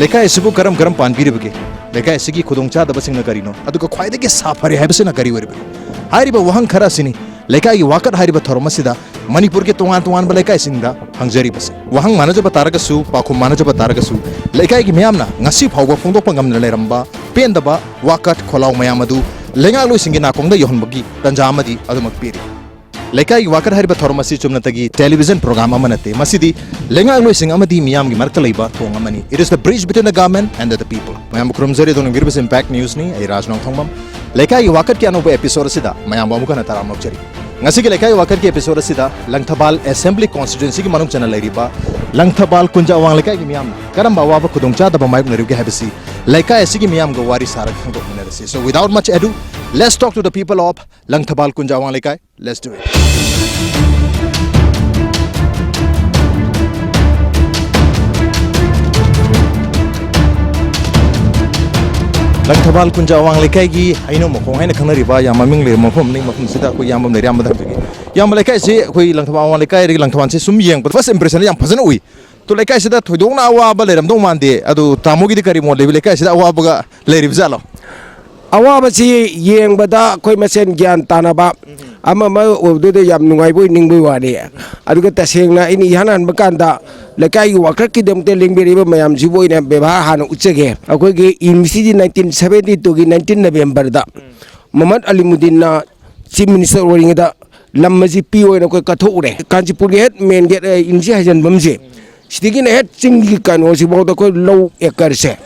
Leikai isibu karam panbiribage. Leikai isigi khudongchadaba singna karino. Aduga khwaidagi safari haibasina kari waribe. Hairiba wahang khara sini. Leikai gi wakat hairiba thormasida Manipur ke tongan ba leikai singda hangjari base. Wahang manajaba taragasu pakhum manajaba taragasu. Leikai gi miyamna ngasi phawba phongdokpa ngamna leramba pendaba wakat kholaw mayamadu lenga loi singi nakongda yohonbagi tanjamadi adumak piri. Leikai wakat hariba thormasi chumnatagi television program amanate masidi lenga loi sing amadi miyam gi marka leiba thong amani. It is the bridge between the government and the people. Mayam krumzari don girbis impact news ni ai Nongthombam. Leikai wakat ki anoba episode sida mayam amuka na taram nokchari. Ngasi ki Leikai wakat ki episode sida Langthabal assembly constituency ki manung channel leiriba Langthabal Kunja Awang Leikai ki miyam karamba waba khudongcha daba mayuk neruge habisi Leikai asigi miyam go wari sarak khangdok minarasi. So without much ado, let's talk to the people of Langthabal Kunja Awang Leikai. Let's do it. Langthabal Kunja Awang Leikai gi aino mokong haina khanariba yamaming le mofom ning mofom sida ko yamam le yamam dagi yam Leikai se khoi Langthabal Awang Leikai ri Langthaban se sum yeng first impression yam phajana ui to Leikai sida thoidongna awa ba leram dong mande adu tamogi di kari mo le Leikai sida awa ba le ribzalo awabasi yengbada koi masen gyan tanaba ama ma obdude yam nungai boi ningboi wani aduga tasengna ini hanan bakanda Leikai wakat ki demte lingberi ba mayam jiboi na beba han uchege akoi ge imsidi 1972 gi 19 November da Muhammad Alimuddin na chief minister oringda lammaji pi oina koi kathore Kanchipur ge main gate inji hajan bamje sidigi na het chingi kano sibo da koi low acre se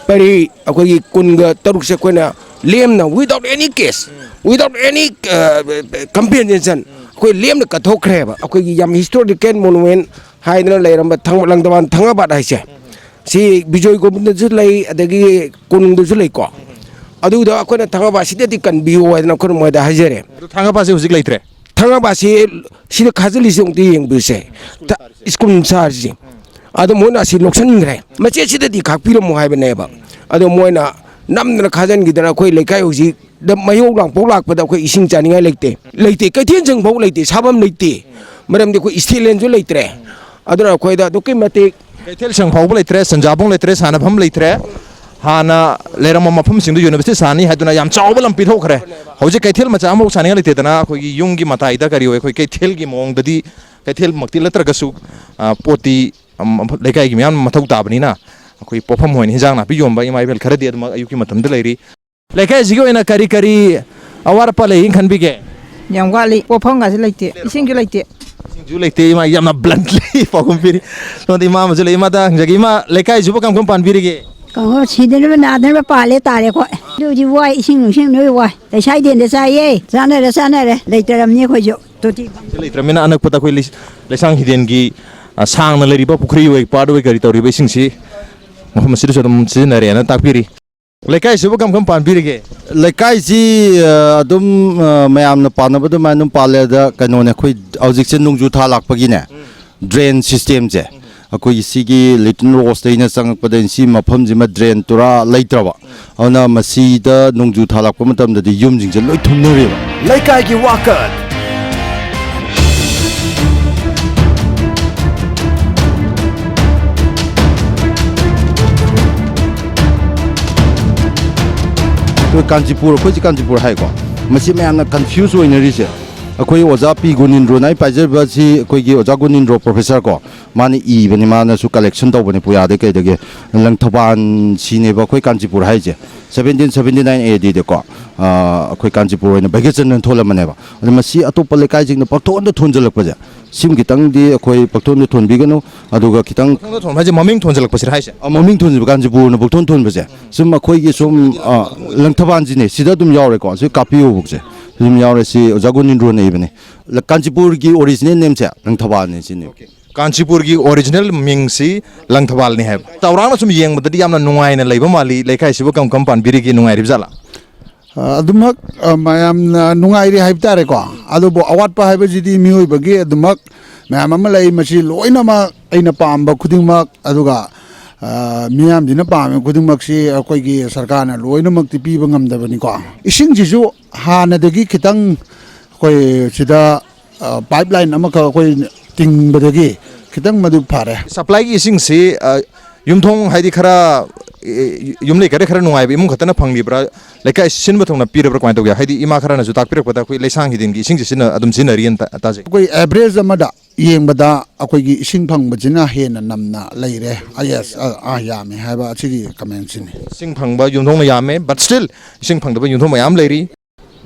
Pari akoi kunga taruk se koina lemna without any case without any comprehension akoi lemna kathokre ba akoi yam historical monument haidna leiramba thang Langthaban thangaba haise si Bijoy Gobind ju lei adagi kunung ju lei ko adu da akoi na thangaba sideti kan biu haidna kon moida hajere thangaba se hujik leitre thangaba si sida khajali songti yengbu se school charge adu moina si loksan ngre mache sideti khakpiro mo haibane ba adu moina namna khajan gidana khoi Leikai hoji da mayong lang polak pada khoi ising chaningai leite kaithien jeng bau leite sabam leite maram de khoi stilen ju leitre adura khoi da duki mate kaithel sang phau leitre sanjabong leitre sanabham leitre hana leram mafum singdu university sani haduna yam chawbalam pithokre hoji kaithel macha amok saninga leite dana khoi yungi matai da kari khoi kaithel gi mong dadi kaithel makti latragasu poti Leikai gi myam mathau tabani na koi pofam hoin hinjang na pi yomba imai bel khara de ayuki matam de leiri Leikai jigo ina kari kari awar pa lei khan bige yam wali pofam ga leite ising gi leite ju leite ima yamna bluntly pogum piri so di ma mujule ima da jagi ma Leikai jubo kam pan piri ge ko chiden na na pa le tare ko du ji wai ising no wai dai sai den de sai ye sana re leite ram ni khoi jo to ti leite mina anak pata khoi lesang hiden gi sang na leri ba pukri wei pa do gari tori be sing si Muhammad Sidu Sadam Sinare na takpiri Leikai sibu kam pan piri ge Leikai ji adum mayam na panaba du manum pale da kanone khoi aujik chen nungju tha lak pagi ne drain system je akoi sigi litin rose te na sang paden si mafam ji ma drain tura leitraba ona masi da nungju tha lak pa matam da yum jing je loi thumne re Leikai gi wakat Kanchipur khoi Kanchipur hai ko masi mayam na confuse oina ri se akoi oja pi gunindro nai pajer ba si akoi gi oja gunindro professor ko mani I bani mana su collection to bani puya de ke de Langthaban sine ba khoi Kanchipur hai je 1779 AD de ko akoi Kanchipur oina bagechen nan thola mane ba masi atop Leikai jing na pakthon da thonjalak pa ja sim kitang di akoi pakthon da thon bi gano aduga kitang thon haje maming thonjalak pasir hai se maming thon Kanchipur na pakthon thon ba ja sim akoi gi som Langthaban ji ne sida dum yaw re ko so copy ho bukje sim yaw re si jagunin ro ne ibne Kanchipur gi original name cha Langthaban ne sin Kanchipur gi original ming si Langthabal ni hai tawrang na sum yeng badadi yamna nungai na leiba mali Leikai sibu kam pan piri gi nungai ribjala adumak mayam nungai ri haib tare ko adubo awat pa haiba jidi mioi bagi adumak mayam ama lei masi loina ma aina pamba khuding mak aduga miyam dina pame khuding mak si akoi gi sarkar na loina mak ti pi bangam da bani ko ising ji ju hana dagi kitang koi sida pipeline ama ka koi ting badagi kitang madu pare supply gi ising si ꯌꯨꯝꯊꯣꯡ ꯍꯥꯏꯗꯤ ꯈꯔ ꯌꯨꯝ ꯂꯩꯀꯥꯏꯗ ꯈꯔ ꯅꯨꯡꯉꯥꯏꯕ ꯏꯃꯨꯡ ꯈꯛꯇꯅ ꯐꯪꯂꯤꯕ꯭ꯔꯥ ꯂꯩꯀꯥꯏ ꯁꯤꯟꯕ ꯊꯨꯡꯅ ꯄꯤꯔꯕ꯭ꯔꯥ ꯀꯃꯥꯏꯅ ꯇꯧꯒꯦ ꯍꯥꯏꯗꯤ ꯏꯃꯥ ꯈꯔꯅꯁꯨ ꯇꯥꯛꯄꯤꯔꯛꯄꯗ ꯑꯩꯈꯣꯏ ꯂꯩꯁꯥꯡ ꯍꯤꯗꯤꯟꯒꯤ ꯏꯁꯤꯡꯁꯦ ꯑꯗꯨꯝ ꯁꯤꯖꯤꯟꯅꯔꯤꯅ ꯇꯥꯖꯩ ꯑꯩꯈꯣꯏ ꯑꯦꯚꯔꯦꯖ ꯑꯃꯗ ꯌꯦꯡꯕꯗ ꯑꯩꯈꯣꯏꯒꯤ ꯏꯁꯤꯡ ꯐꯪꯕꯁꯤꯅ ꯍꯦꯟꯅ ꯅꯝꯅ ꯂꯩꯔꯦ ꯌꯥꯝꯃꯦ ꯍꯥꯏꯕ ꯑꯁꯤꯒꯤ ꯀꯃꯦꯟꯁꯤꯅꯤ ꯏꯁꯤꯡ ꯐꯪꯕ ꯌꯨꯝꯊꯣꯡꯅ ꯌꯥꯝꯃꯦ ꯕꯠ ꯁ꯭ꯇꯤꯜ ꯏꯁꯤꯡ ꯐꯪꯗꯕ ꯌꯨꯝꯊꯣꯡ ꯃꯌꯥꯝ ꯂꯩꯔꯤ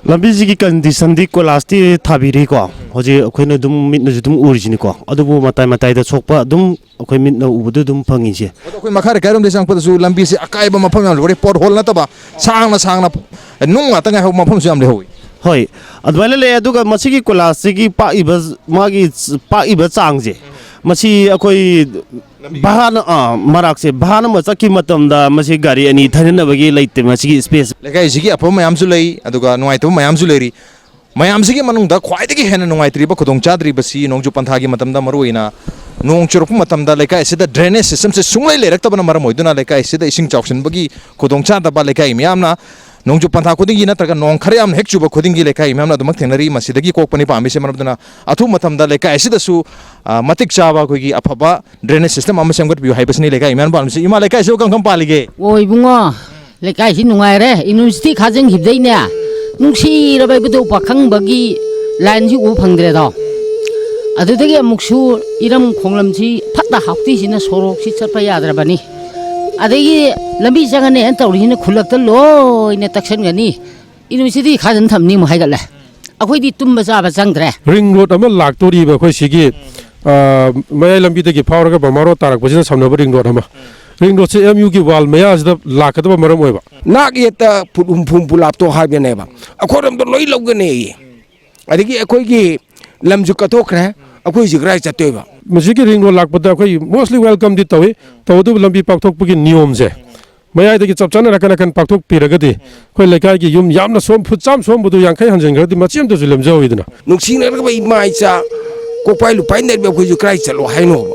ꯂꯝꯕꯤꯁꯤꯒꯤ ꯀꯟꯗꯤꯁꯟꯗꯤ ꯀꯣꯏꯂꯥꯁꯇꯤ ꯊꯥꯕꯤꯔꯤꯀꯣ ꯍꯧꯖꯤꯛ ꯑꯩꯈꯣꯏꯅ ꯑꯗꯨꯝ ꯃꯤꯠꯅꯁꯨ ꯑꯗꯨꯝ ꯎꯔꯤꯁꯤꯅꯤꯀꯣ ꯑꯗꯨꯕꯨ ꯃꯇꯥꯏ ꯃꯇꯥꯏꯗ ꯁꯣꯛꯄ ꯑꯗꯨꯝ ꯑꯩꯈꯣꯏ ꯃꯤꯠꯅ ꯎꯕꯗ ꯑꯗꯨꯝ ꯐꯪꯉꯤꯁꯦ ꯑꯩꯈꯣꯏ ꯃꯈꯥ ꯂꯩꯀꯥꯏꯔꯣꯝꯗ ꯆꯪꯉꯛꯄꯗꯁꯨ ꯂꯝꯕꯤꯁꯦ ꯑꯀꯥꯏꯕ ꯃꯐꯝ ꯌꯥꯝ ꯂꯩꯍꯧꯔꯦ ꯄꯣꯠ ꯍꯣꯜ ꯅꯠꯇꯕ ꯁꯥꯡꯅ ꯅꯨꯡ ꯉꯥꯛꯇ ꯉꯥꯏꯍꯧꯕ ꯃꯐꯝꯁꯨ ꯌꯥꯝ ꯂꯩꯍꯧꯏ ꯍꯣꯏ ꯑꯗꯨꯃꯥꯏꯅ ꯂꯩ ꯑꯗꯨꯒ ꯃꯁꯤꯒꯤ ꯀꯣꯏꯂꯥꯁꯁꯤꯒꯤ ꯄꯥꯛꯏꯕ ꯆꯥꯡꯁꯦ ꯃꯁꯤ ꯑꯩꯈꯣꯏ ꯚꯥꯟ ꯃꯔꯥꯛꯁꯦ ꯚꯥꯟ ꯑꯃ ꯆꯠꯈꯤꯕ ꯃꯇꯝꯗ ꯃꯁꯤ ꯒꯥꯔꯤ ꯑꯅꯤ ꯊꯩꯅꯅꯕꯒꯤ ꯂꯩꯇꯦ ꯃꯁꯤꯒꯤ ꯁ꯭ꯄꯦꯁ ꯂꯩꯀꯥꯏꯁꯤꯒꯤ ꯑꯐꯕ ꯃꯌꯥꯝꯁꯨ ꯂꯩ ꯑꯗꯨꯒ ꯅꯨꯡꯉꯥꯏꯇꯕ ꯃꯌꯥꯝꯁꯨ ꯂꯩꯔꯤ ꯃꯌꯥꯝꯁꯤꯒꯤ ꯃꯅꯨꯡꯗ ꯈ꯭ꯋꯥꯏꯗꯒꯤ ꯍꯦꯟꯅ ꯅꯨꯡꯉꯥꯏꯇ꯭ꯔꯤꯕ ꯈꯨꯗꯣꯡꯆꯥꯗ꯭ꯔꯤꯕꯁꯤ ꯅꯣꯡꯖꯨ ꯄꯟꯊꯥꯒꯤ ꯃꯇꯝꯗ ꯃꯔꯨꯑꯣꯏꯅ ꯅꯣꯡ ꯆꯨꯔꯛꯄ ꯃꯇꯝꯗ ꯂꯩꯀꯥꯏ ꯑꯁꯤꯗ ꯗ꯭ꯔꯦꯅꯦꯖ ꯁꯤꯁꯇꯝꯁꯦ ꯁꯨꯡꯂꯩ ꯂꯩꯔꯛꯇꯕꯅ ꯃꯔꯝ ꯑꯣꯏꯗꯨꯅ ꯂꯩꯀꯥꯏ ꯑꯁꯤꯗ ꯏꯁꯤꯡ ꯆꯥꯎꯁꯤꯟꯕꯒꯤ ꯈꯨꯗꯣꯡꯆꯥꯗꯕ ꯂꯩꯀꯥꯏ ꯃꯌꯥꯝꯅ ꯅꯣꯡꯖꯨ ꯄꯟꯊꯥ ꯈꯨꯗꯤꯡꯒꯤ ꯅꯠꯇ꯭ꯔꯒ ꯅꯣꯡ ꯈꯔ ꯌꯥꯝꯅ ꯍꯦꯛ ꯆꯨꯕ ꯈꯨꯗꯤꯡꯒꯤ ꯂꯩꯀꯥꯏ ꯃꯌꯥꯝꯅ ꯑꯗꯨꯃꯛ ꯊꯦꯡꯅꯔꯤ ꯃꯁꯤꯗꯒꯤ ꯀꯣꯛꯄꯅꯤ ꯄꯥꯝꯃꯤꯁꯦ ꯃꯔꯝ ꯑꯗꯨꯅ ꯑꯊꯨꯕ ꯃꯇꯝꯗ ꯂꯩꯀꯥꯏ ꯑꯁꯤꯗꯁꯨ ꯃꯇꯤꯛ ꯆꯥꯕ ꯑꯩꯈꯣꯏꯒꯤ ꯑꯐꯕ ꯗ꯭ꯔꯦꯅꯦꯖ ꯁꯤꯁꯇꯝ ꯑꯃ ꯁꯦꯝꯒꯠꯄꯤꯌꯨ ꯍꯥꯏꯕꯁꯤꯅꯤ ꯂꯩꯀꯥꯏ ꯃꯌꯥꯝ ꯄꯥꯝꯃꯤꯁꯤ ꯏꯃꯥ ꯂꯩꯀꯥꯏꯁꯤꯕꯨ ꯀꯔꯝ ꯄꯥꯜꯂꯤꯒꯦ ꯑꯣ ꯏꯕꯨꯡꯉꯣ ꯂꯩꯀꯥꯏꯁꯤ ꯅꯨꯡꯉꯥꯏꯔꯦ ꯌꯨꯅꯤꯚꯔꯁꯤꯇꯤ ꯈꯥꯖꯤꯟꯈꯤꯕꯗꯩꯅꯦ ꯅꯨꯡꯁꯤꯔꯕ ꯏꯕꯨꯙꯧ ꯄꯥꯈꯪꯕꯒꯤ ꯂꯥꯏꯟꯁꯤ ꯎꯕ ꯐꯪꯗ꯭ꯔꯦꯗꯣ ꯑꯗꯨꯗꯒꯤ ꯑꯃꯨꯛꯁꯨ ꯏꯔꯝ ꯈꯣꯡꯂꯝꯁꯤ ꯐꯠꯇ ꯍꯥꯎꯊꯤꯁꯤꯅ ꯁꯣꯔꯣꯛꯁꯤ ꯆꯠꯄ ꯌꯥꯗ꯭ꯔꯕꯅꯤ ꯑꯗꯒꯤ ꯂꯝꯕꯤ ꯆꯪꯉꯅꯤ ꯍꯥꯏꯅ ꯇꯧꯔꯤꯁꯤꯅ ꯈꯨꯜꯂꯛꯇ ꯂꯣꯏꯅ ꯇꯛꯁꯟꯒꯅꯤ ꯌꯨꯅꯤꯚꯔꯁꯤꯇꯤ ꯈꯥꯖꯤꯟ ꯊꯝꯅꯤ ꯑꯃꯨꯛ ꯍꯥꯏꯒꯠꯂꯦ ꯑꯩꯈꯣꯏꯗꯤ ꯇꯨꯝꯕ ꯆꯥꯕ ꯆꯪꯗ꯭ꯔꯦ ring road ama laktoriba khoi sigi mayai lambi dagi phawraga bamaro tarakbasina samnaba ring road ama ring road se mu gi wal maya sida lakadaba maram oiba ꯅꯥꯛ ꯌꯦꯠꯇ ꯐꯨꯝ ꯄꯨꯂꯥꯞꯇꯣ ꯍꯥꯏꯕꯅꯦꯕ ꯑꯩꯈꯣꯏꯔꯣꯝꯗ ꯂꯣꯏ ꯂꯧꯒꯅꯤ ꯑꯗꯒꯤ ꯑꯩꯈꯣꯏꯒꯤ ꯂꯝꯁꯨ ꯀꯠꯊꯣꯛꯈ꯭ꯔꯦ ꯑꯩꯈꯣꯏꯁꯤ ꯀꯗꯥꯏ ꯆꯠꯇꯣꯏꯕ masigi ring road lakpada khoi mostly welcome di tawi tawdu lambi pakthokpagi niyom je mayai dagi chapchana rakana pakthok piragadi khoi lekai gi yum yamna som phutcham som budu yankai hanjingradi machim to zulam jawidna ꯅꯨꯡꯁꯤꯅꯔꯒ ꯏꯃꯥ ꯏꯆꯥ ꯀꯣꯛꯄꯥꯏ ꯂꯨꯄꯥꯏ ꯅꯩꯕ ꯑꯩꯈꯣꯏꯁꯨ ꯀꯗꯥꯏ ꯆꯠꯂꯣ ꯍꯥꯏꯅꯣꯕ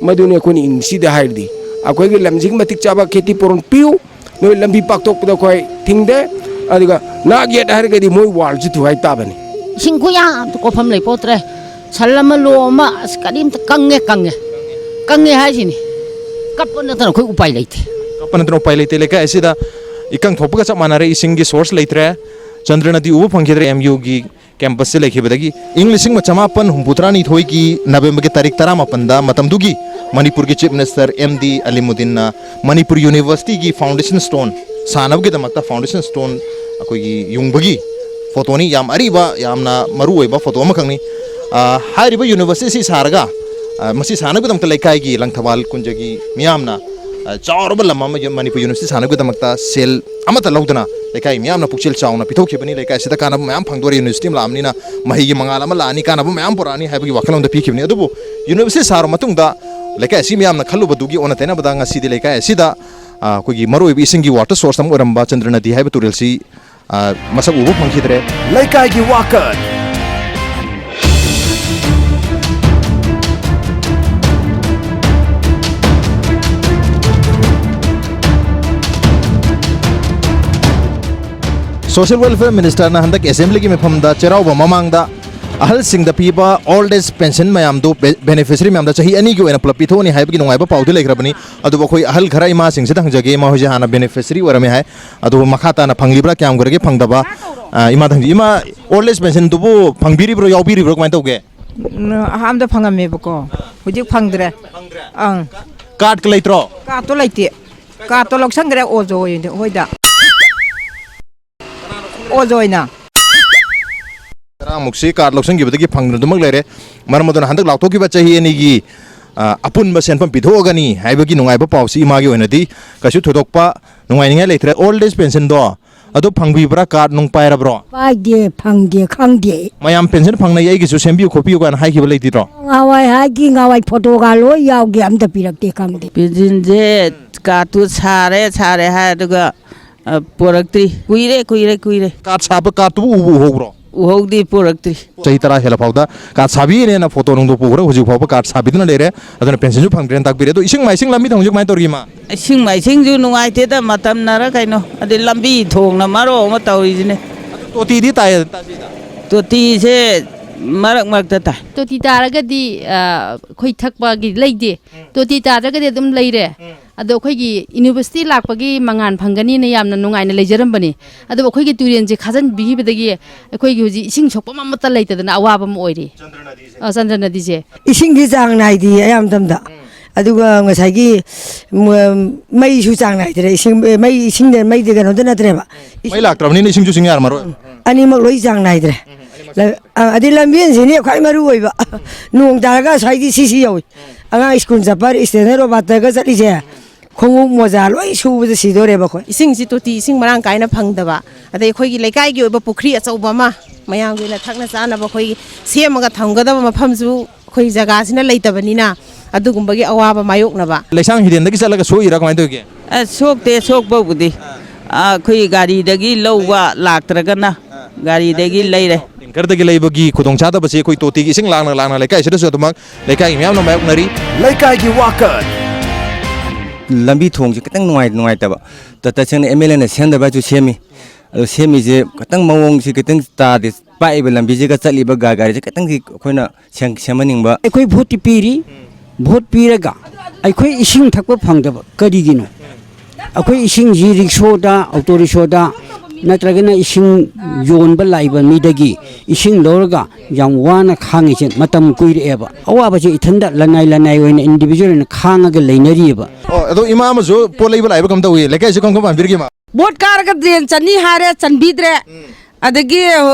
ꯃꯗꯨꯅꯤ ꯑꯩꯈꯣꯏꯅ ꯏꯪꯂꯤꯁꯤꯗ ꯍꯥꯏꯔꯗꯤ ꯑꯩꯈꯣꯏꯒꯤ ꯂꯝꯁꯤꯒꯤ ꯃꯇꯤꯛ ꯆꯥꯕ ꯈꯦꯇꯤ ꯄꯣꯔꯣꯟ ꯄꯤꯌꯨ ꯅꯣꯏ ꯂꯝꯕꯤ ꯄꯥꯛꯊꯣꯛꯄꯗ ꯑꯩꯈꯣꯏ ꯊꯤꯡꯗꯦ ꯑꯗꯨꯒ ꯅꯥꯛ ꯌꯦꯠ ꯍꯥꯏꯔꯒꯗꯤ ꯃꯣꯏ ꯋꯥꯜꯁꯨ ꯊꯨꯒꯥꯏ ꯇꯥꯕꯅꯤ ꯏꯁꯤꯡ ꯈꯨꯌꯥꯝꯇ ꯀꯣꯠꯐꯝ ꯂꯩꯄꯣꯠꯇ꯭ꯔꯦ ꯁꯜ ꯑꯃ ꯂꯣ ꯑꯃ ꯑꯁ ꯀꯔꯤꯝꯇ ꯀꯪꯉꯦ ꯍꯥꯏꯁꯤꯅꯤ ꯀꯞꯄ ꯅꯠꯇꯅ ꯑꯩꯈꯣꯏ ꯎꯄꯥꯏ ꯂꯩꯇꯦ ꯀꯞꯄ ꯅꯠꯇꯅ ꯎꯄꯥꯏ ꯂꯩꯇꯦ ꯂꯩꯀꯥꯏ ꯑꯁꯤꯗ ꯏꯀꯪ ꯊꯣꯛꯄꯒ ꯆꯞ ꯃꯥꯟꯅꯔꯦ ꯏꯁꯤꯡꯒꯤ ꯁꯣꯔꯁ ꯂꯩꯇ꯭ꯔꯦ ꯆꯟꯗ꯭ꯔ ꯅꯗꯤ ꯎꯕ ꯐꯪꯈꯤꯗ꯭ꯔꯦ MUꯒꯤ ꯀꯦꯝꯄꯁꯁꯦ ꯂꯩꯈꯤꯕꯗꯒꯤ ꯏꯪ 1962ꯒꯤ ꯅꯕꯦꯝꯕꯔꯒꯤ ꯇꯥꯔꯤꯛ 18ꯗ ꯃꯇꯝꯗꯨꯒꯤ ꯃꯅꯤꯄꯨꯔꯒꯤ ꯆꯤꯐ ꯃꯤꯅꯤꯁꯇꯔ MD ꯑꯂꯤꯃꯨꯗꯤꯟꯅ ꯃꯅꯤꯄꯨꯔ ꯌꯨꯅꯤꯚꯔꯁꯤꯇꯤꯒꯤ ꯐꯥꯎꯟꯗꯦꯁꯟ ꯁ꯭ꯇꯣꯟ ꯁꯥꯅꯕꯒꯤꯗꯃꯛꯇ ꯐꯥꯎꯟꯗꯦꯁನ್ ꯁ꯭ꯇꯣꯟ ꯑꯩꯈꯣꯏꯒꯤ ꯌꯨꯡꯕꯒꯤ ꯐꯣꯇꯣꯅꯤ ꯌꯥꯝ ꯑꯔꯤꯕ ꯌꯥꯝꯅ ꯃꯔꯨꯑꯣꯏꯕ ꯐꯣꯇꯣ ꯑꯃꯈꯛꯅꯤ ꯍꯥꯏꯔꯤꯕ ꯌꯨꯅꯤꯚꯔꯁꯤꯇꯤ ꯁꯥꯔꯒ ꯃꯁꯤ ꯁꯥꯅꯕꯒꯤꯗꯃꯛꯇ ꯂꯩꯀꯥꯏꯒꯤ ꯂꯪꯊꯕꯥꯜ ꯀꯨꯟꯖꯒꯤ ꯃꯤꯌꯥꯝꯅ ꯆꯥꯎꯔꯕ ꯂꯝ ꯑꯃ ꯃꯅꯤꯄꯨꯔ ꯌꯨꯅꯤꯚꯔꯁꯤꯇꯤ ꯁꯥꯅꯕꯒꯤꯗꯃꯛꯇ ꯁꯦꯜ ꯑꯃꯠꯇ ꯂꯧꯗꯅ ꯂꯩꯀꯥꯏ ꯃꯤꯌꯥꯝꯅ ꯄꯨꯛꯆꯦꯜ ꯆꯥꯎꯅ ꯄꯤꯊꯣꯛꯈꯤꯕꯅꯤ ꯂꯩꯀꯥꯏ ꯑꯁꯤꯗ ꯀꯥꯟꯅꯕ ꯃꯌꯥꯝ ꯐꯪꯗꯣꯔꯦ ꯌꯨꯅꯤꯚꯔꯁꯤꯇꯤ ꯑꯃ ꯂꯥꯛꯑꯕꯅꯤꯅ ꯃꯍꯩꯒꯤ ꯃꯉꯥꯜ ꯑꯃ ꯂꯥꯛꯑꯅꯤ ꯀꯥꯟꯅꯕ ꯃꯌꯥꯝ ꯄꯨꯔꯛꯑꯅꯤ ꯍꯥꯏꯕꯒꯤ ꯋꯥꯈꯜꯂꯣꯟꯗ ꯄꯤꯈꯤꯕꯅꯤ ꯑꯗꯨꯕꯨ ꯌꯨꯅꯤꯚꯔꯁꯤꯇꯤ ꯁꯥꯔꯕ ꯃꯇꯨꯡꯗ ꯂꯩꯀꯥꯏ ꯑꯁꯤ ꯃꯌꯥꯝꯅ ꯈꯜꯂꯨꯕꯗꯨꯒꯤ ꯑꯣꯟꯅ ꯇꯩꯅꯕꯗ ꯉꯁꯤꯗꯤ ꯂꯩꯀꯥꯏ ꯑꯁꯤꯗ ꯑꯩꯈꯣꯏꯒꯤ ꯃꯔꯨꯑꯣꯏꯕ ꯏꯁꯤꯡꯒꯤ ꯋꯥꯇꯔ ꯁꯣꯔꯁ ꯑꯃ ꯑꯣꯏꯔꯝꯕ ꯆꯟꯗ꯭ꯔ ꯅꯗꯤ ꯍꯥꯏꯕ ꯇꯨꯔꯦꯜꯁꯤ ꯃꯁꯛ ꯎꯕ ꯐꯪꯈꯤꯗ꯭ꯔꯦ ꯂꯩꯀꯥꯏꯒꯤ ꯋꯥꯀꯠ सोशल वेलफेयर मिनिस्टर ना हंदक असेंबली की मिफमदा चेराव ममांगदा अहल सिंह द पीबा ओल्ड एज पेंशन मयाम दो बेनिफिशियरी मयाम दा चाही अनी की ओना प्लप पिथोनी हाइब की नुंगाइबा पाउदे लेखरबनी अदु बखोई अहल घरा इमा सिंह से दंगजगे मा होजे हाना बेनिफिशियरी वरमे है अदु मखाता ना फंगलिब्रा क्याम करगे फंगदबा इमा दंग इमा ओल्ड एज पेंशन दुबो फंगबिरिब्रो यावबिरिब्रो कमाय तौगे ꯑꯍꯥꯟꯕꯗ ꯐꯪꯉꯝꯃꯦꯕꯀꯣ ꯍꯧꯖꯤꯛ ꯐꯪꯗ꯭ꯔꯦ ꯑꯪ कार्ड के लेत्रो ꯀꯥꯔꯠꯇꯣ ꯂꯩꯇꯦ ꯀꯥꯔꯠꯇꯣ ꯂꯧꯁꯟꯈ꯭ꯔꯦ ꯑꯣꯖꯣ ꯍꯣꯏꯗ ꯑꯣꯖꯣꯏꯅ मुक्सी कार्ड लौसंगिबदगी फंगदुमक लेरे मरमदन हंदक लाउथोकिबा चाही एनीगी अपुनबा सेनफम पिथोगनी हाइबगी नुंगाइबा पाउसी इमागी ओइनदी कछु थोदोकपा नुंगाइनिंगा लेथरे ओल्ड एज पेंशन दो अदो फंगबिब्रा कार्ड नुंग पायरब्रो पाइदे फंगदे खंगदे मयाम पेंशन फंगना याइगिसु सेम्बिउ खोपिउ गान हाइगिबा लेतिरो ngawai hagi ngawai photo ga loi yauge amta pirakte khangde ꯄꯦꯟꯁꯤꯟꯁꯦ ꯀꯥꯔꯠꯇꯨ ꯁꯥꯔꯦ ꯍꯥꯏ ꯑꯗꯨꯒ ꯄꯨꯔꯛꯇ꯭ꯔꯤ ꯀꯨꯏꯔꯦ कार्ड साब कार्ड तु उबु होग्रो ꯎꯍꯧꯗꯤ ꯄꯨꯔꯛꯇ꯭ꯔꯤ चाही तरा हेला फाउदा कार्ड साबीने ना फोटो नुंदो पुग्रो हुजि फाउ कार्ड साबिदना लेरे अदन पेंशन जु फंगद्रेन ताकबिरे तो इसिंग माइसिंग लम्बी थंगजु माइ तोरगिमा ꯏꯁꯤꯡ ꯃꯥꯏꯁꯤꯡꯁꯨ ꯅꯨꯡꯉꯥꯏꯇꯦꯗ ꯃꯇꯝꯅꯔ ꯀꯩꯅꯣ ꯑꯗꯩ ꯂꯝꯕꯤ ꯊꯣꯡꯅ ꯃꯔꯣ ꯑꯃ ꯇꯧꯔꯤꯁꯤꯅꯦ तोती दी ताय ताजीदा ꯇꯣꯇꯤꯁꯦ marak marak ta to ti taragadi khoi thakpa gi leide to ti taragadi dum leire ado khoi gi university lakpagi mangan phangani na yamna nungai na leijaram bani ado khoi gi turen je khajan bihi bedagi khoi gi hoji ising sokpa mamata leitadana awaba mo oiri chandra nadi je ising gi jang nai di ayam tamda aduga ngasai gi mai su jang nai dire ising de mai de gano na dire ba mai laktrabni ni ising ju sing yar maro ani mak loi jang nai dire adi lambian sini khai maru oi ba nong daraga sai di sisi yoi anga school japar istenero bataga sali je khongu moja loi su bu si dore ba khoi ising si toti ising marang kaina phangdaba adai khoi gi lekai gi oba pukri achauba ma mayang gi na thakna chana ba khoi semaga thamgada mafam ju khoi jaga sina leitabani na adugumba gi awaba mayokna ba leisang hiden dagi salaga so ira kamai toge sok ba budi khoi gari dagi lawwa laktragana gari dagi leire tingkar dagi leibagi khudong chada base khoi toti gi ising langna lekai sida so tumak lekai myam no mayok nari lekai gi wakat lambi thong ji katang nuai taba ta chang MLA na senda ba chu semi ado semi je katang mawong si katang ta de pai ba lambi je ka chali ba gari je katang ki khoina semaning ba ꯑꯩꯈꯣꯏ ꯚꯣꯠꯇꯤ ꯄꯤꯔꯤ vote ꯄꯤꯔꯒ ꯑꯩꯈꯣꯏ ꯏꯁꯤꯡ ꯊꯛꯄ ꯐꯪꯗꯕ ꯀꯔꯤꯒꯤꯅꯣ ꯑꯩꯈꯣꯏ ꯏꯁꯤꯡꯁꯤ ꯔꯤꯛꯁꯣꯗ ꯑꯣꯇꯣ ꯔꯤꯛꯁꯣꯗ ꯅꯠꯇ꯭ꯔꯒꯅ ꯏꯁꯤꯡ ꯌꯣꯟꯕ ꯂꯥꯛꯏꯕ ꯃꯤꯗꯒꯤ ꯏꯁꯤꯡ ꯂꯧꯔꯒ ꯌꯥꯝ ꯋꯥꯅ ꯈꯥꯡꯉꯤꯁꯦ ꯃꯇꯝ ꯀꯨꯏꯔꯛꯑꯦꯕ ꯑꯋꯥꯕꯁꯦ ꯏꯊꯟꯗ ꯂꯅꯥꯏ ꯑꯣꯏꯅ ꯏꯟꯗꯤꯕꯤꯖꯨꯋꯦꯜ ꯑꯣꯏꯅ ꯈꯥꯡꯉꯒ ꯂꯩꯅꯔꯤꯑꯕ ꯑꯗꯣ ꯏꯃꯥ ꯑꯃꯁꯨ ꯄꯣꯠ ꯂꯩꯕ ꯂꯥꯛꯏꯕ ꯀꯝ ꯇꯧꯏ ꯂꯩꯀꯥꯏꯁꯦ ꯀꯝ ꯄꯥꯟꯕꯤꯔꯤꯒꯦ ꯃꯥ ꯕꯣꯠ ꯀꯥꯔꯒ ꯗ꯭ꯔꯦꯟ ꯆꯟꯅꯤ ꯍꯥꯏꯔꯦ ꯆꯟꯕꯤꯗ꯭ꯔꯦ ꯑꯗꯒꯤ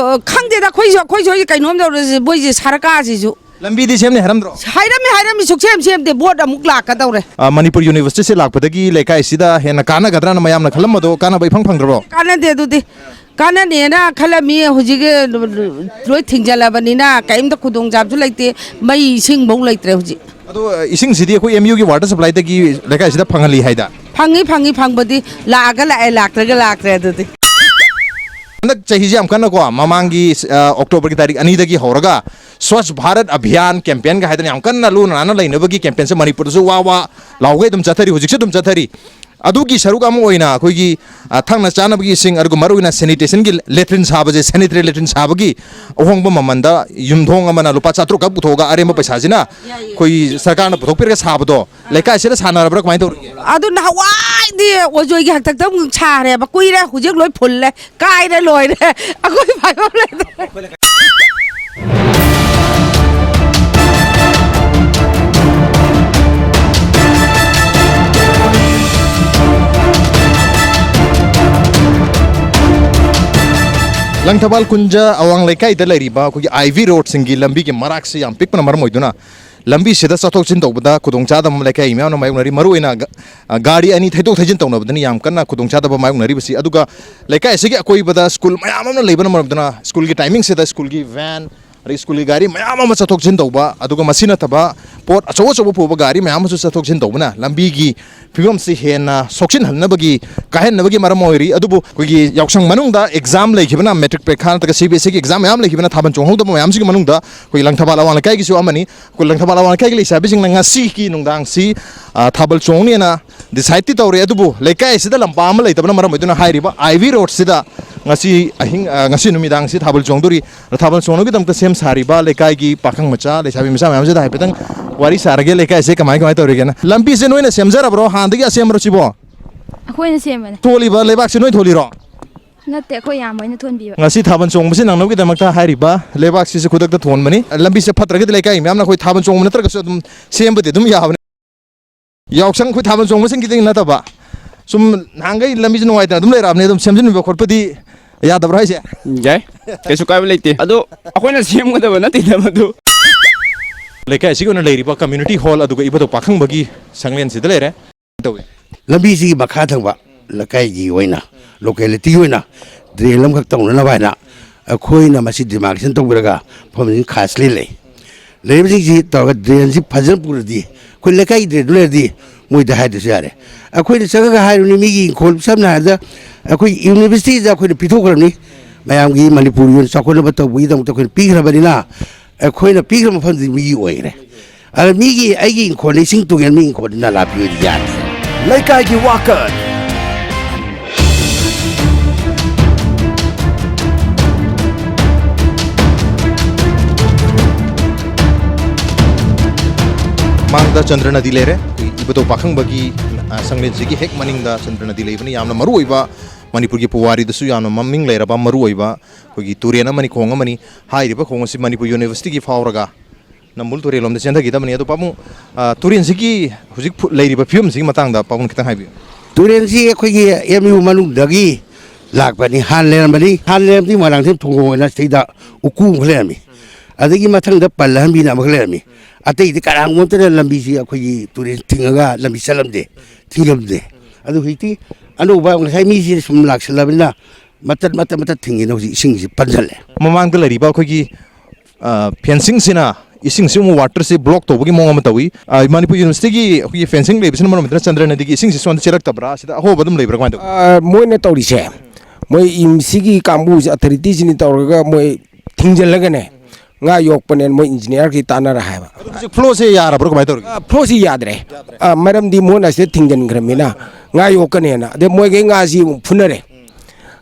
ꯈꯪꯗꯦꯗ ꯑꯩꯈꯣꯏꯁꯨ ꯀꯩꯅꯣꯝ ꯇꯧꯔꯁꯤ ꯃꯣꯏꯁꯦ ꯁꯔꯀꯥꯔꯁꯤꯁꯨ ꯂꯝꯕꯤꯗꯤ ꯁꯦꯝꯅꯤ ꯍꯥꯏꯔꯝꯗ꯭ꯔꯣ ꯍꯥꯏꯔꯝꯃꯤ ꯁꯨꯛꯁꯦꯝ ꯁꯦꯝꯗꯦ ꯕꯣꯠ ꯑꯃꯨꯛ ꯂꯥꯛꯀꯗꯧꯔꯦ ꯃꯅꯤꯄꯨꯔ ꯌꯨꯅꯤꯚꯔꯁꯤꯇꯤꯁꯦ ꯂꯥꯛꯄꯗꯒꯤ ꯂꯩꯀꯥꯏꯁꯤꯗ ꯍꯦꯟꯅ ꯀꯥꯟꯅꯒꯗ꯭ꯔꯥꯅ ꯃꯌꯥꯝꯅ ꯈꯜꯂꯝꯕꯗꯣ ꯀꯥꯟꯅꯕ ꯏꯐꯪ ꯐꯪꯗ꯭ꯔꯕꯣ ꯀꯥꯟꯅꯗꯦ ꯑꯗꯨꯗꯤ ꯀꯥꯟꯅꯅꯦꯅ ꯈꯜꯂꯝꯃꯤ ꯍꯧꯖꯤꯛ ꯂꯣꯏ ꯊꯤꯡꯖꯜꯂꯕꯅꯤꯅ ꯀꯔꯤꯝꯇ ꯈꯨꯗꯣꯡꯆꯥꯕꯁꯨ ꯂꯩꯇꯦ ꯃꯩ ꯏꯁꯤꯡꯐꯧ ꯂꯩꯇ꯭ꯔꯦ ꯍꯧꯖꯤꯛ ꯑꯗꯣ ꯏꯁꯤꯡꯁꯤꯗꯤ ꯑꯩꯈꯣꯏ MUꯒꯤ ꯋꯥꯇꯔ ꯁꯄ꯭ꯂꯥꯏꯗꯒꯤ ꯂꯩꯀꯥꯏꯁꯤꯗ ꯐꯪꯍꯜꯂꯤ ꯍꯥꯏꯗ ꯐꯪꯉꯤ ꯐꯪꯕꯗꯤ ꯂꯥꯛꯑꯒ ꯂꯥꯛꯑꯦ ꯂꯥꯛꯇ꯭ꯔꯒ ꯂꯥꯛꯇ꯭ꯔꯦ ꯑꯗꯨꯗꯤ हंदक चहीजे हम कन्ना को ममांगी अक्टोबर की तारीख अनीदगी होरगा स्वच्छ भारत अभियान कैंपेन का हैदन हम कन्ना लू नाना लेनबगी कैंपेन से मणिपुर से वा लाउगे तुम चथरी हुजिक से तुम चथरी अदुगी सरुक अम ओइना अखोगी थंगना चानबगी सिंग अरगु मरुइना सैनिटेशन की लेट्रिन साबजे सैनिटरी लेट्रिन साबगी अहोंग ममंदा युमधोंग अमना लुपा 400 का पुथोगा अरेम पैसाजिना कोई सरकार न पुथोक पिरगा साबदो लेका से सानारब्रा कमाइ तौर अदु नहवाइदि ओजोइगी हक्तक छारे बा कुइरे हुजिक लोइ फुल्ले काइरे लोइरे अखोइ भाइबो ले Langthabal Kunja Awang Leikai da leiriba ko IV road singi lambi ki marak se yam pikpana mar moiduna lambi sida sathok chin tawbada khudongcha da leikai imya no mayunari maruina gari ani thaidok thaijin tawna badani yam kanna khudongcha da mayunari basi aduga leikai sigi akoi bada school mayam amna leibana marabdana school ki timing se da school ki van ari school ki gari mayam ama sathok chin tawba aduga masina thaba pot acho puba gari mayam su sathok chin tawbana lambi gi figom se hena sokchin halnabagi kahenabagi maram oiri adubu kogi yaksang manungda exam lekhibana metric prekha ta CBSE ki exam yam lekhibana thaban chong hongda mayam sigi manungda koi Langthabal Awang Leikai gi su amani ko Langthabal Awang Leikai gi lesabi sing nga si ki nungdang si thabal chong ni na decide ti tawre adubu Leikai sida lampa am leitabana maram iduna hairiba IV road sida ngasi ahing ngasi numidang si thabal chong duri thabal chong gi tamta sem sariba Leikai gi pakhang macha lesabi misa mayam sida haipetang wari sarage Leikai se kamai tawre gena lampi se noina semjara bro handagi asem rochibo ꯑꯩꯈꯣꯏꯅ ꯁꯦꯝꯕꯅꯦ ꯊꯣꯜꯂꯤꯕ ꯂꯩꯕꯥꯛꯁꯦ ꯅꯣꯏ ꯊꯣꯜꯂꯤꯔꯣ ꯅꯠꯇꯦ ꯑꯩꯈꯣꯏ ꯌꯥꯝ ꯑꯣꯏꯅ ꯊꯣꯟꯕꯤꯕ ngasi ꯊꯥꯕꯜ ꯆꯣꯡꯕꯁꯤ ꯅꯪꯅꯕꯒꯤꯗꯃꯛꯇ ꯍꯥꯏꯔꯤꯕ ꯂꯩꯕꯥꯛꯁꯤꯁꯨ ꯈꯨꯗꯛꯇ ꯊꯣꯟꯕꯅꯤ ꯂꯝꯕꯤꯁꯦ ꯐꯠꯇ꯭ꯔꯒꯗꯤ ꯂꯩꯀꯥꯏ ꯃꯌꯥꯝꯅ ꯑꯩꯈꯣꯏ ꯊꯥꯕꯜ ꯆꯣꯡꯕ ꯅꯠꯇ꯭ꯔꯒꯁꯨ ꯑꯗꯨꯝ ꯁꯦꯝꯕꯗꯤ ꯑꯗꯨꯝ ꯌꯥꯕꯅꯤ ꯌꯥꯎꯁꯪ ꯑꯩꯈꯣꯏ ꯊꯥꯕꯜ ꯆꯣꯡꯕꯁꯤꯡꯒꯤꯗꯤ ꯅꯠꯇꯕ ꯁꯨꯝ ꯅꯍꯥꯟꯒꯩ ꯂꯝꯕꯤꯁꯦ ꯅꯨꯡꯉꯥꯏꯇꯅ ꯑꯗꯨꯝ ꯂꯩꯔꯛꯑꯕꯅꯤ ꯑꯗꯨꯝ ꯁꯦꯝꯖꯤꯟꯕꯤꯕ ꯈꯣꯠꯄꯗꯤ ꯌꯥꯗꯕ꯭ꯔꯥ ꯍꯥꯏꯁꯦ ꯌꯥꯏ ꯀꯩꯁꯨ ꯀꯥꯏꯕ ꯂꯩꯇꯦ ꯑꯗꯣ ꯑꯩꯈꯣꯏꯅ ꯁꯦꯝꯒꯗꯕ ꯅꯠꯇꯦꯗ ꯃꯗꯨ ꯂꯩꯀꯥꯏ ꯑꯁꯤꯒꯤ ꯑꯣꯏꯅ ꯂꯩꯔꯤꯕ ꯀꯝꯃ꯭ꯌꯨꯅꯤꯇꯤ ꯍꯣꯜ ꯑꯗꯨꯒ ꯏꯕꯣꯇꯣꯛ ꯄꯥꯈꯪꯕꯒꯤ ꯁꯪꯂꯦꯟꯁꯤꯗ ꯂꯩꯔꯦ ꯇꯧꯏ ꯂꯝꯕꯤꯁꯤꯒꯤ ꯃꯈꯥ ꯊꯪꯕ ꯂꯩꯀꯥꯏꯒꯤ ꯑꯣꯏꯅ ꯂꯣꯀꯦꯂꯤꯇꯤ ꯑꯣꯏꯅ ꯗ꯭ꯔꯦꯟ ꯑꯃꯈꯛ ꯇꯧꯅꯅꯕ ꯍꯥꯏꯅ ꯑꯩꯈꯣꯏꯅ ꯃꯁꯤ ꯗꯤꯃꯥꯔꯀꯦꯁꯟ ꯇꯧꯕꯤꯔꯒ ꯃꯐꯝꯁꯤ ꯈꯥꯁꯂꯤ ꯂꯩꯔꯤꯕꯁꯤꯡꯁꯤ ꯇꯧꯔꯒ ꯗ꯭ꯔꯦꯟꯁꯤ ꯐꯖꯅ ꯄꯨꯔꯗꯤ ꯑꯩꯈꯣꯏ ꯂꯩꯀꯥꯏꯒꯤ ꯗ꯭ꯔꯦꯟꯗꯨ ꯂꯩꯔꯗꯤ ꯃꯣꯏꯗ ꯍꯥꯏꯗ꯭ꯔꯁꯨ ꯌꯥꯔꯦ ꯑꯩꯈꯣꯏꯅ ꯆꯪꯉꯒ ꯍꯥꯏꯔꯨꯅꯤ ꯃꯤꯒꯤ ꯏꯪꯈꯣꯜ ꯁꯝꯅ ꯍꯥꯏꯔꯕꯗ ꯑꯩꯈꯣꯏ ꯌꯨꯅꯤꯚꯔꯁꯤꯇꯤꯗ ꯑꯩꯈꯣꯏꯅ ꯄꯤꯊꯣꯛꯈ꯭ꯔꯕꯅꯤ ꯃꯌꯥꯝꯒꯤ ꯃꯅꯤꯄꯨꯔꯒꯤ ꯑꯣꯏꯅ ꯆꯥꯎꯈꯠꯅꯕ ꯇꯧꯕꯒꯤꯗꯃꯛꯇ ꯑꯩꯈꯣꯏꯅ ꯄꯤꯈ꯭ꯔꯕꯅꯤꯅ ꯑꯩꯈꯣꯏꯅ ꯄꯤꯈ꯭ꯔ ꯃꯐꯝꯗꯨꯗꯤ ꯃꯤꯒꯤ ꯑꯣꯏꯈ꯭ꯔꯦ ꯑꯗ ꯃꯤꯒꯤ ꯑꯩꯒꯤ ꯏꯪꯈꯣꯜ ꯏꯁꯤꯡ ꯇꯨꯡꯒꯦꯟ ꯃꯤ ꯏꯪꯈꯣꯜꯗ ꯅꯥꯂꯥ ꯄꯤꯕꯗꯤ ꯌꯥꯗꯦ ꯂꯩꯀꯥꯏꯒꯤ ꯋꯥꯀꯠ Mangda Chandra Nadi lere ibato pakhang bagi sanglen sigi hek maningda Chandra Nadi lebani yamna maru oiba Manipur gi puwari dasu yamna maming lera ba maru oiba kogi turena mani khonga mani hairiba khonga si Manipur University gi fauraga namul turi lom de chendha gi da mani ado pamu turin sigi hujik leiriba film sigi matangda pamu kitang haibi turen si kogi MU manung dagi lakbani hanlen di marang sem thongo na seida uku khlermi adagi mathang da palhan bi na khlermi atei di karang mon tere lambi si kogi turen tingaga lambi salamde tinglamde adu hiti anu ba ngai mi si sum lak salabina matat tingi no si sing si panjale mamang da leriba kogi fencing sina ising simu water se block to bagi monga matawi Manipur University gi kogi fencing le bisna maram Chandra Nadi gi ising si son cherak tabra sida ho badum le bra moi ne tawri se moi imsigi kambu authorities ni tawraga moi thingjalagane nga yok panen moi engineer ki tanara haiba flow se yara bro mai tor flow si yadre maram di mona se thingjan gramina nga yok kanena de moi ge nga si phunare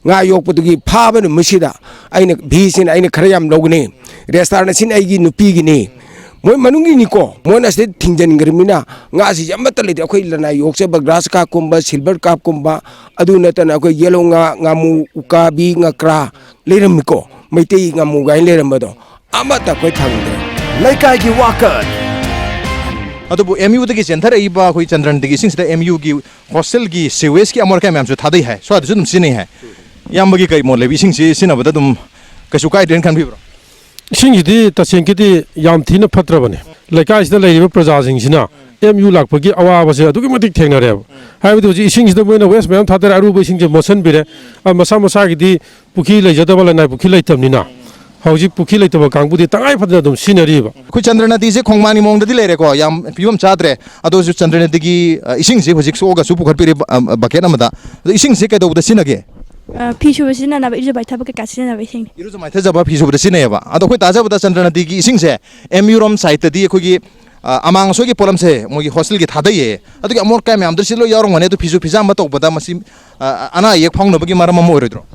nga yok putugi phaba nu musida aina bisin aina kharayam logne restaurant sin aigi nupi gi ni moi manungi ni ko mona se thingjan gramina nga si jamata le akhoi lana yok se grass ka kumba silver cup kumba adu natana akhoi yellow nga ngamu uka bi nga kra leram ko maitei ngamu gai leram do amata koi thangde Leikai gi Wakat adubu MU dagi center iba koi Chandra Nadi gi sing sida MU gi hostel gi sewage ki amor ka mam su thadai hai so adu dum sini hai yam bagi kai mo lebi sing si sina bada dum kasu kai den kan bi bro sing di taseng kiti yam thina phatra bane Leikai sida leiriba praja sing sina MU lakpagi awa base adugi matik thengna re hai du ji sing sida moina west mam thadar aru bo sing je motion bire masa masa gi di pukhi leijadabala nai pukhi leitamnina hauji pukhi leitaba kangbu di tangai phadna dum sinari ba khu Chandra Nadi se khongmani mong dadi lere ko yam piwam chadre ado su Chandra Nadi gi ising se hojik so ga su pukhar pire bucket amada ising se kai do da sinage Pishu basina na ba iru bai thaba ka kasina na ba sing iru zo mai tha jaba pisu da sine ba ado khoi taja bada Chandra Nadi gi ising se MU rom site di khoi gi amang so gi polam se mo gi hostel gi thada ye ado gi amor kai me amdar silo yarong mane do pisu pizam ba to bada masi ana yek phang no ba gi maram mo oridro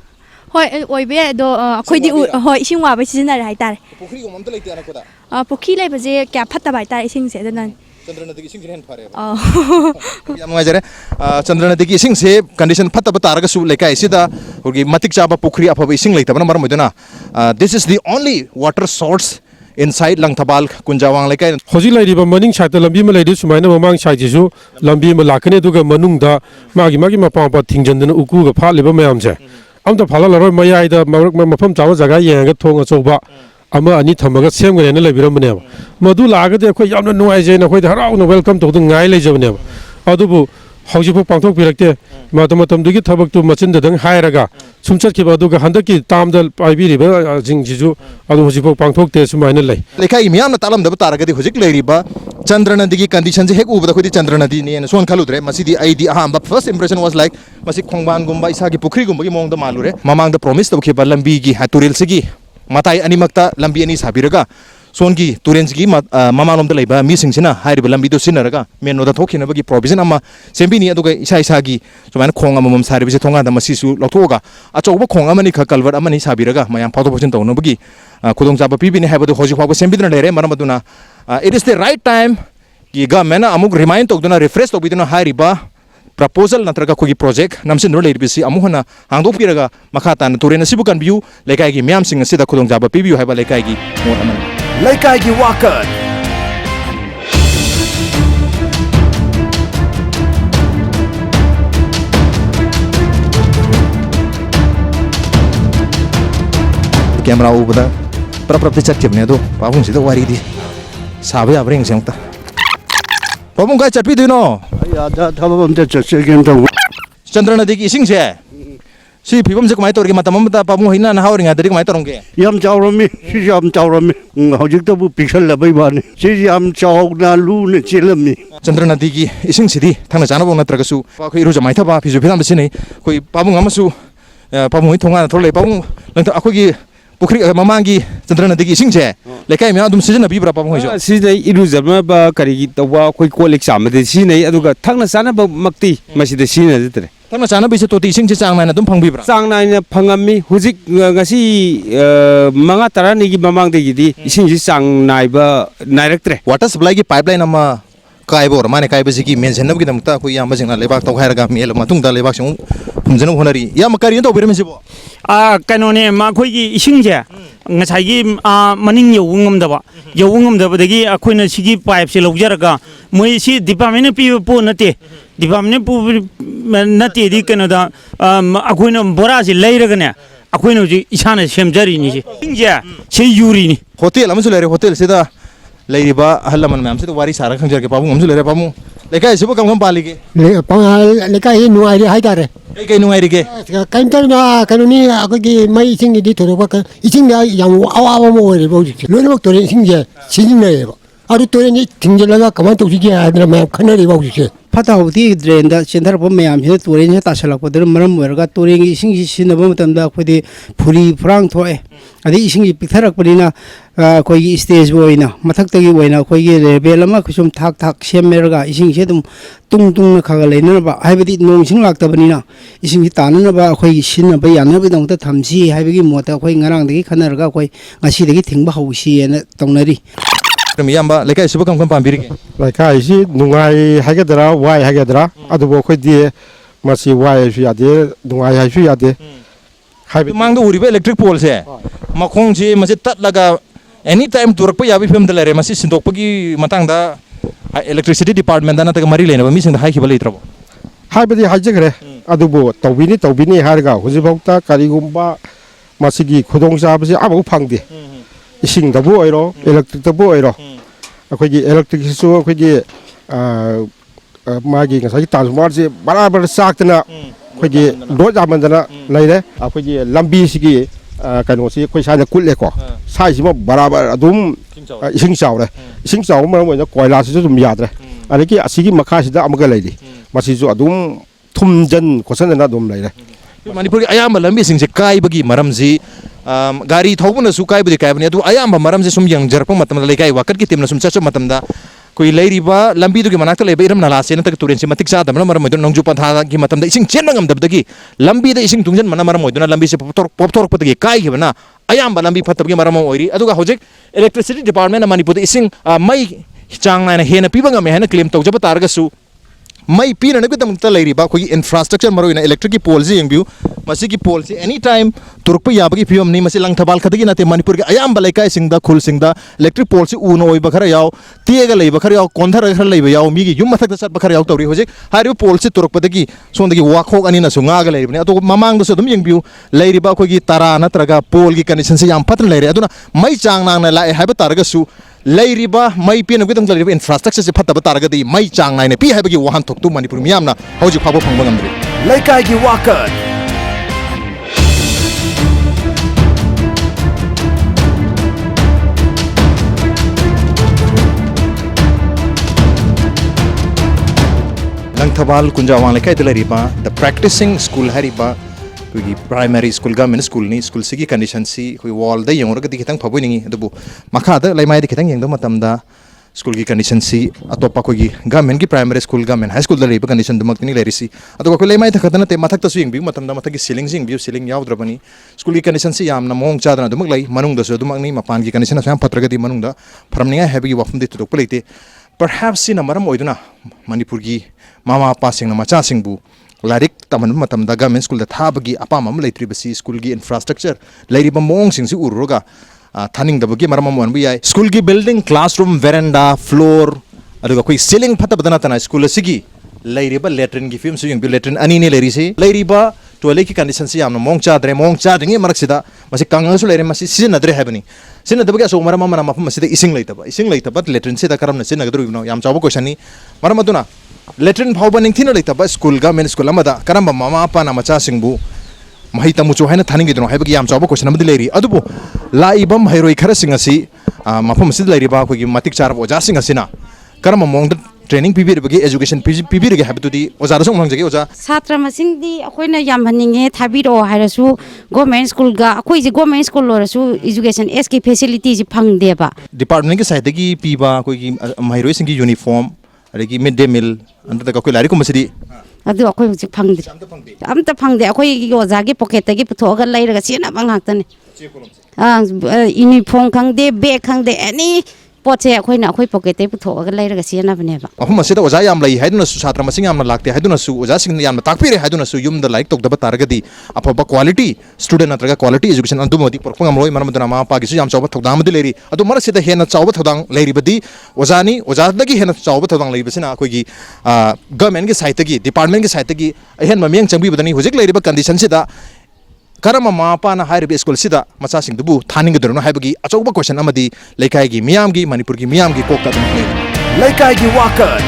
hoi oi be do khoi di hoi ising wa ba sina ra hai tar pukri go mam ta leite ana ko da pukhi lai ba je kya phatta bai tar ising se dan Chandra Nadi gi ising hen phare ba yam ngai jare Chandra Nadi gi ising se condition phatta ba tar ga su Leikai sida hogi matik chaba pukri apa ba ising leita ba maram modena this is the only water source inside Langthabal Kunja Awang Leikai hoji lairiba maning side lambi ma lairi sumaina mamang side jisu lambi ma lakane duga manungda magi mapa pa thingjanna uku ga phaliba mayam je amta phala laroi mayaida mafam chawa jaga yenga thonga choba ama ani thamaga semgane na lebiramne madu lagade khoi yamna nuai je na khoi harau no welcome to ngai lejabne adubu haujipu pangthok pirakte matam dugi thabak tu machin dadang hairaga sumchat ki baduga handaki tamdal paibiri ba jing jisu adu hojipu pangthok te sumaina lei Leikai miyam na talam da taragadi hojik leiriba Chandra Nadi gi condition je hek ubada khodi Chandra Nadi ne son khaludre masidi ID ahamba first impression was like masi khongban gumba isa gi pukri gumba gi mong da malure mamang da promise to ki lambi gi haturil sigi matai ani makta lambi ani sabiraga son gi turens gi mamalom da leiba mi singsina hairiba lambi do sinaraga meno da thokhina bagi provision ama sembini aduga isa gi soman khong ama mom sari bise thonga da masi su loktoga achoba khong ama ni kha kalwar ama ni sabiraga mayam photo position to no bagi khudong chaba pibini haiba do hoji phaba sembidna lere maramaduna it is the right time ki government amuk remind to duna refresh to biduna hairiba proposal natraga kogi project namsin ro leibisi amuhana hangdok piraga makhata na turena sibu kan view Leikai gi myam sing sida khudong jaba pibiu haiba Leikai gi mon aman Leikai gi Wakat camera ubada prapti chakchibne do pabung sida wari di sabe abreng sengta pabung kai chatpi dino ya da thaba bam ta chegen to Chandra Nadi gi ising se si phibam se kamai tor gi matam ta pabung hina na hawring adri kamai torongge yam chawrami si yam chawrami hojik to bu pixel la bai bani si yam chaw na lu ne chelami Chandra Nadi gi ising sidi thangna chana bong natraga su pa khoi ru jamai thaba phizu phidam se nei khoi pabung amasu pabung thonga thole pabung langta akhoi gi pukri mamangi Chandra Nadi gi ising se Leikai me adum sijana bi bra pabung hojo si nei iru jama ba kari gi tawa khoi kol exam de si nei aduga thangna chana ba makti masi de si na jitre thangna chana bi se to ti ising se chang na dum phang bi bra chang na na phangami hujik ngasi manga tarani gi mamang de gi di ising si chang nai ba nairaktre water supply gi pipeline ama कायबो और माने कायबो सिकी mention नबगी दमता कोई याम बजिंगना लेबाक तो खायरगा mail मतुंग दा लेबाक सं फुमजन honorary याम कारि तो बिरमसिबो कनोने माखोगी इसिंजे ngसाigi maning yowungam dagi akoina sigi pipe se lojaraga moi si department pi po nate department pu nate di kanoda akoina bora si leiraga ne akoina ji isana semjari ni singje se yuri ni hotel amsu lere hotel sida leiriba halaman mam se wari sara khangjar ke pamu amsu lere pamu lekai sibo kam palige lekai nuai hai tare kai nuai rige kan tar na kanuni akogi mai sing di thoro ba ising ya yang awa mo re bo ji lo no tore sing je sing ne ba aru tore ni tingjelaga kaman to ji ya adra ma khanari ba ji फता होती drain चेंथर ma'am से तुरें तासलपद मरम तुरें इसी सिंबदी फुरी फुरांग थोए अभी इसी पिथरपनीना अखोई stage मथक्तगी अखोई level सूम थाक थाक सेमेरगा इसिंगसे तुंग तुंग खगा लेनब है नोंसिंग लाक्तबनीना इसिंग तानब अखोई सिनब यानबदमत थमसी है मोत अखोई ngaraangdagi खनरगा अखोई ngasi थिंब हौसीना तौनरी Yamba lekai sibo kam pambirige lekai si nungai hagadra wai hagadra adubo khodi masi wai su yade nungai hai su yade hai mangda uribe electric pole se makhong ji mase tat laga anytime turak pa yabi fem dalare masi sindok pagi matang da electricity department da na ta mari lena mi sing da hai khibale trabo hai badi hajagre adubo tawbini harga hujibauta karigumba masigi khudong sa base abu phangde ising dabu oiro electric dabu oiro akogi electric su akogi magi ngasai transformer se barabar saktana akogi do jamandana laire akogi lambi sigi kano si koi sana kulle ko sai sima barabar adum ising chaw maram oina koila su dum yadre aliki asigi makha sida amaga laidi masi su adum thumjan khosana dum laire Manipur ayam lambi sing se kai bagi maram ji gari thobuna su kai budi kai bani adu ayam maram je sum yang jarpa matam lekai wakat ki timna sum chacha matam da koi leiriba lambi du ki manak leba iram nala se na tak turen se matik sa damna maram modun nongju patha ki matam da ising chen ngam dab dagi lambi da ising tungjan mana maram moduna lambi se poptor patagi kai ki bana ayam lambi phatab ki maram oiri adu ga hojek electricity department na Manipur ising mai chang na hena pibanga me hena claim tawjaba targa su mai pina na gudam ta leiri ba khoi infrastructure maroina electric ki pole ji yengbiu masi ki pole ji anytime turuk pa yabagi phiom ni masi langthabal khadagi na te Manipur ki ayam balai kai singda khul singda electric pole ji uno oi bakhara yaw tiega lei bakhara yaw konthar khara lei yaw mi gi yum mathak ta sat bakhara yaw tawri hojik hari pole ji turuk padagi sondagi wakhok ani na sunga ga leiri bani atu mamang do sodum yengbiu leiri ba khoi gi tara na traga pole gi condition se yam patn leiri aduna mai chang nang na la hai ba targa su leiriba mai pina gudam leiriba infrastructure se phatta bataraga di mai chang nai ne pi haibagi wahan thok tu Manipur miyamna hoji phabo phangba ngamdri Leikai gi Wakat Langthabal Kunja Awang Leikai leiriba the practicing school hariba कोई primary school government school नि school सिगी condition सी कोई wall द यंग रगति खितंग फबोय निंगी अदबु मखा द लाइमाय द खितंग यंग मतम दा स्कूल की कंडीशन सी अतोपा कोई गवर्नमेंट की primary school government high school the lab condition दमक नि लेरिसी अदो को लाइमाय द खतन ते मथक तसु यंग बि मतम दा मथक की सीलिंग जिंग बि सीलिंग यावद्रबनी स्कूल की कंडीशन सी यामना मोंग चादना दमक लाई मनुंग दसु दमक नि मपान की कंडीशन सम पत्रगति मनुंग दा फरमनिंगा हैबी वफम दि तुदक पलेते परहैप्स इन मरम ओइदना मणिपुर की मामा पासिंग न मचा सिंगबु लारिक तमन मतम दा गवर्नमेंट स्कूल दा थाबगी अपाम हम लेत्रि बसी स्कूल की इंफ्रास्ट्रक्चर लेरिबा मोंग सिंग सि उरुगा थानिंग दबगी मरम मन बु याय स्कूल की बिल्डिंग क्लासरूम वेरेंडा फ्लोर अदुगा कोई सीलिंग फत बदना तना स्कूल सिगी लेरिबा लेट्रिन की फिल्म सुयंग लेट्रिन अनि ने लेरि से लेरिबा टॉयलेट की कंडीशन से यामना मोंग चादरिंगे मरक सिदा मसे कांगसु लेरे मसे सिजन नदरे हैबनी सिजन दबगे असो मरम मन मफम मसे इसिंग लेतबा लेट्रिन से दा करम न सिन गदरु नो याम चाबो क्वेश्चन नि मरम अदुना लेट्रिन फाउबा निंथिन लेतबा स्कूल गवर्नमेंट स्कूल अमदा करम मामा पाना मचा सिंगबु महि तमुचो हैना थानिंग दनो हैबगी याम चाबो क्वेश्चन अमदि लेरि अदुबो लाइबम हैरोइ खर सिंग असि मफम सिद लेरिबा कोगी मतिक चार ओजा सिंग असिना करम मोंग ट्रेनिंग पीबीरबगी एजुकेशन पीबीरगे हैबतुदी ओजा रसो मंगजगे ओजा छात्र मसिंगदी अखोइना याम हनिंगे थाबिरो हायरसु गवर्नमेंट स्कूल गा अखोइ जे गवर्नमेंट स्कूल लोरसु एजुकेशन एस की फैसिलिटी जी फंगदेबा डिपार्टमेंट के साइड दगी पीबा कोगी हैरोइ सिंगी यूनिफॉर्म अरेगी मिड डे मील अंत तक कोई लारी को मसिदी अदु अखोइ हुजिक फंगदे अमता फंगदे अखोइ ओजागे पॉकेट तगी पुथोगा लैरगा सेना बंगाक्तने यूनिफॉर्म खंगदे बैग खंगदे एनी ꯄꯣꯠꯁꯦ ꯑꯩꯈꯣꯏ ꯄꯣꯀꯦꯠꯇꯩ ꯄꯨꯊꯣꯛꯑꯒ ꯂꯩꯔꯒ ꯁꯤꯖꯤꯟꯅꯕꯅꯦꯕ ꯃꯐꯝ ꯑꯁꯤꯗ ꯑꯣꯖꯥ ꯌꯥꯝ ꯂꯩ ꯍꯥꯏꯗꯨꯅꯁꯨ ꯁꯥꯇ꯭ꯔ ꯃꯁꯤꯡ ꯌꯥꯝꯅ ꯂꯥꯛꯇꯦ ꯍꯥꯏꯗꯨꯅꯁꯨ ꯑꯣꯖꯥꯁꯤꯡꯅ ꯌꯥꯝꯅ ꯇꯥꯛꯄꯤꯔꯦ ꯍꯥꯏꯗꯨꯅꯁꯨ ꯌꯨꯝꯗ ꯂꯥꯏꯔꯤꯛ ꯇꯧꯗꯕ ꯇꯥꯔꯒꯗꯤ ꯑꯐꯕ ꯀ꯭ꯋꯥꯂꯤꯇꯤ ꯁ꯭ꯇꯨꯗꯦꯟ ꯅꯠꯇ꯭ꯔꯒ ꯀ꯭ꯋꯥꯂꯤꯇꯤ ꯑꯦꯖꯨꯀꯦꯁꯟ ꯑꯗꯨꯃꯗꯤ ꯄꯨꯔꯛꯄ ꯉꯝꯂꯣꯏ ꯃꯔꯝ ꯑꯗꯨꯅ ꯃꯃꯥ ꯃꯄꯥꯒꯤꯁꯨ ꯌꯥꯝ ꯆꯥꯎꯕ ꯊꯧꯗꯥꯡ ꯑꯃꯗꯤ ꯂꯩꯔꯤ ꯑꯗꯨ ꯃꯔꯛꯁꯤꯗ ꯍꯦꯟꯅ ꯆꯥꯎꯕ ꯊꯧꯗꯥꯡ ꯂꯩꯔꯤꯕꯗꯤ ꯑꯣꯖꯥꯅꯤ ꯑꯣꯖꯥꯗꯒꯤ ꯍꯦꯟꯅ ꯆꯥꯎꯕ ꯊꯧꯗꯥꯡ ꯂꯩꯕꯁꯤꯅ ꯑꯩꯈꯣꯏꯒꯤ ꯒꯚꯔꯟꯃꯦꯟꯠꯒꯤ ꯁꯥꯏꯠꯇꯒꯤ ꯗꯤꯄꯥꯔꯠꯃꯦꯟꯠꯒꯤ ꯁꯥꯏꯠꯇꯒꯤ ꯑꯍꯦꯟꯕ ꯃꯤꯠꯌꯦꯡ ꯆꯪꯕꯤꯕꯗꯅꯤ ꯍꯧꯖꯤꯛ ꯂꯩꯔꯤꯕ ꯀꯟꯗꯤꯁꯟꯁꯤꯗ ꯀꯔꯝꯕ ꯃꯃꯥ ꯃꯄꯥꯅ ꯍꯥꯏꯔꯤꯕ ꯁ꯭ꯀꯨꯜꯁꯤꯗ ꯃꯆꯥꯁꯤꯡꯗꯨꯕꯨ ꯊꯥꯅꯤꯡꯒꯗꯣꯏꯅꯣ ꯍꯥꯏꯕꯒꯤ ꯑꯆꯧꯕ ꯀ꯭ꯋꯦꯁꯟ ꯑꯃꯗꯤ ꯂꯩꯀꯥꯏꯒꯤ ꯃꯤꯌꯥꯝꯒꯤ ꯃꯅꯤꯄꯨꯔꯒꯤ ꯃꯤꯌꯥꯝꯒꯤ ꯀꯣꯛꯇ ꯑꯗꯨꯝ ꯂꯩꯔꯤ ꯂꯩꯀꯥꯏꯒꯤ ꯋꯥꯀꯠ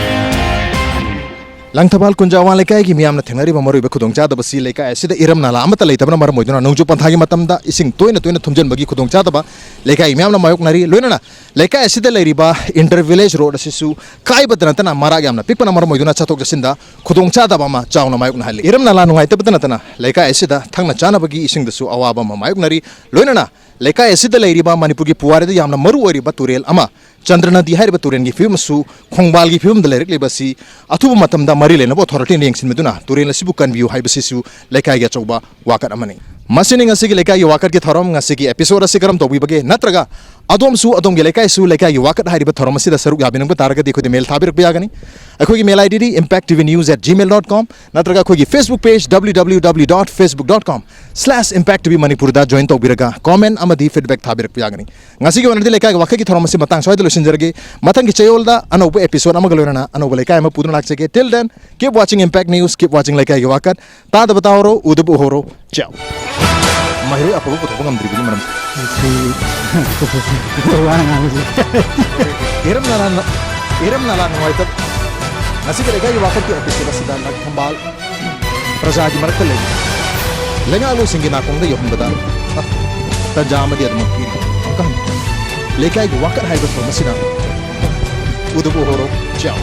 Langthabal Kunja Awang Leikai gi miyamna thengnariba maruiba khudongchadabasi leikai asida iram nala amata leitabna maram oiduna nongju panthagi matamda ising toina thumjanbagi khudongchadaba leikai miyamna mayoknari loinana leikai asida leiriba inter village road asisu kaibadana mara yamna pikpana maram oiduna chatok jasinda khudongchadaba ma chauna mayokna hali iram nala nungaitabadana leikai asida thangna chanabagi ising dasu awaba ma mayoknari loinana leikai asida leiriba manipur gi puwari da yamna maru oiriba turel ama Chandranadi hariba turen gi film su khongbal gi film da lerik lebasi athuba matamda mari lena bo authority ne yengsin meduna turen lasibu kan view haibasi su lekai ga chauba wakat amani masini ngasi gi lekai wakat gi thorom ngasi gi episode asi karam tobi bage natraga adom su adom gi lekai su lekai wakat hariba thorom asi da saruk yabinang ba taraga dekho de mail thabir bi agani akhoi gi mail id impacttvnews@gmail.com natraga akhoi gi facebook page www.facebook.com/impacttvmanipur da join tobiraga comment amadi feedback thabir bi agani ngasi gi wanadi lekai wakat gi thorom asi matang soida sinjarge matang ki chayolda anoba episode amaga loina anoba lekai ama puduna lakchege till then keep watching impact news keep watching lekai gi wakat ta da batawro udubu horo ciao mahiri apabu puthok ngamdri bi maram iram nala noita nasi gi lekai gi wakat ki episode sida Langthabal praja gi marak le lenga lu singina kongda yohmbada tajama di admo ki kan lekai gi wakat haiba thomasina udubu horo ciao